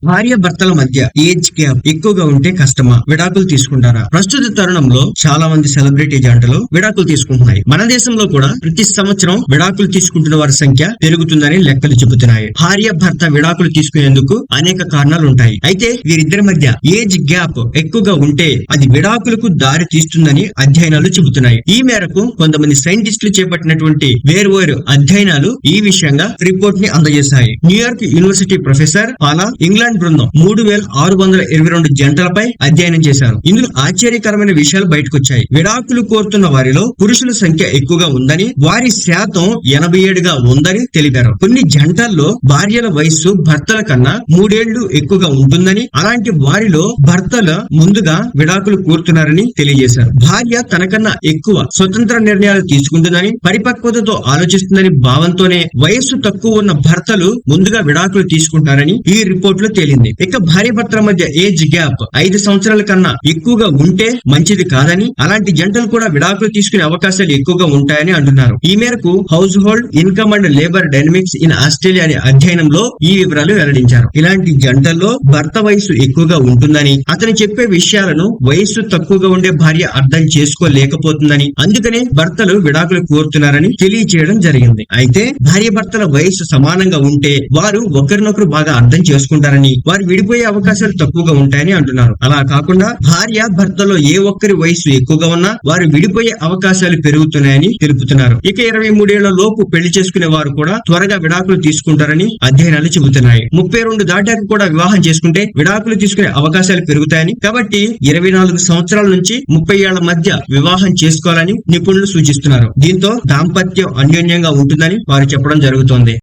భార్య భర్తల మధ్య ఏజ్ గ్యాప్ ఎక్కువగా ఉంటే కష్టమా? విడాకులు తీసుకుంటారా? ప్రస్తుత తరుణంలో చాలా మంది సెలబ్రిటీ జంటలు విడాకులు తీసుకుంటున్నాయి. మన దేశంలో కూడా ప్రతి సంవత్సరం విడాకులు తీసుకుంటున్న వారి సంఖ్య పెరుగుతుందని లెక్కలు చెబుతున్నాయి. భార్య భర్త విడాకులు తీసుకునేందుకు అనేక కారణాలు ఉంటాయి. అయితే వీరిద్దరి మధ్య ఏజ్ గ్యాప్ ఎక్కువగా ఉంటే అది విడాకులకు దారి తీస్తుందని అధ్యయనాలు చెబుతున్నాయి. ఈ మేరకు కొంతమంది సైంటిస్టులు చేపట్టినటువంటి వేర్వేరు అధ్యయనాలు ఈ విషయంగా రిపోర్ట్ ని అందజేశాయి. న్యూయార్క్ యూనివర్సిటీ ప్రొఫెసర్ పాలా ఇంగ్లాండ్ బృందం 3622 జంటలపై అధ్యయనం చేశారు. ఇందులో ఆశ్చర్యకరమైన విషయాలు బయటకొచ్చాయి. విడాకులు కోరుతున్న వారిలో పురుషుల సంఖ్య ఎక్కువగా ఉందని, వారి శాతం 87గా ఉందని తెలిపారు. కొన్ని జంటల్లో భార్యల వయస్సు భర్తల కన్నా 3 ఏళ్లు ఎక్కువగా ఉంటుందని, అలాంటి వారిలో భర్తల ముందుగా విడాకులు కోరుతున్నారని తెలియజేశారు. భార్య తనకన్నా ఎక్కువ స్వతంత్ర నిర్ణయాలు తీసుకుంటుందని, పరిపక్వతతో ఆలోచిస్తుందని భావంతోనే వయస్సు తక్కువ ఉన్న భర్తలు ముందుగా విడాకులు తీసుకుంటారని ఈ రిపోర్ట్ లో తేలింది. ఇక భార్య భర్తల మధ్య ఏజ్ గ్యాప్ 5 సంవత్సరాల కన్నా ఎక్కువగా ఉంటే మంచిది కాదని, అలాంటి జంటలు కూడా విడాకులు తీసుకునే అవకాశాలు ఎక్కువగా ఉంటాయని అంటున్నారు. ఈ మేరకు house hold income and labour dynamics in Australia అనే అధ్యయనంలో ఈ వివరాలు వెల్లడించారు. ఇలాంటి జంటల్లో భర్త వయసు ఎక్కువగా ఉంటుందని, అతను చెప్పే విషయాలను వయస్సు తక్కువగా ఉండే భార్య అర్థం చేసుకోలేకపోతుందని, అందుకనే భర్తలు విడాకులు కోరుతున్నారని తెలియచేయడం జరిగింది. అయితే భార్య భర్తల వయసు సమానంగా ఉంటే వారు ఒకరినొకరు బాగా అర్థం చేసుకుంటారని, వారు విడిపోయే అవకాశాలు తక్కువగా ఉంటాయని అంటున్నారు. అలా కాకుండా భార్య భర్తలో ఏ ఒక్కరి వయసు ఎక్కువగా ఉన్నా వారు విడిపోయే అవకాశాలు పెరుగుతున్నాయని తెలుపుతున్నారు. ఇక 23 ఏళ్ల లోపు పెళ్లి చేసుకునే వారు కూడా త్వరగా విడాకులు తీసుకుంటారని అధ్యయనాలు చెబుతున్నాయి. 32 దాటాక కూడా వివాహం చేసుకుంటే విడాకులు తీసుకునే అవకాశాలు పెరుగుతాయని, కాబట్టి 24 సంవత్సరాల నుంచి 30 ఏళ్ల మధ్య వివాహం చేసుకోవాలని నిపుణులు సూచిస్తున్నారు. దీంతో దాంపత్యం అన్యోన్యంగా ఉంటుందని వారు చెప్పడం జరుగుతోంది.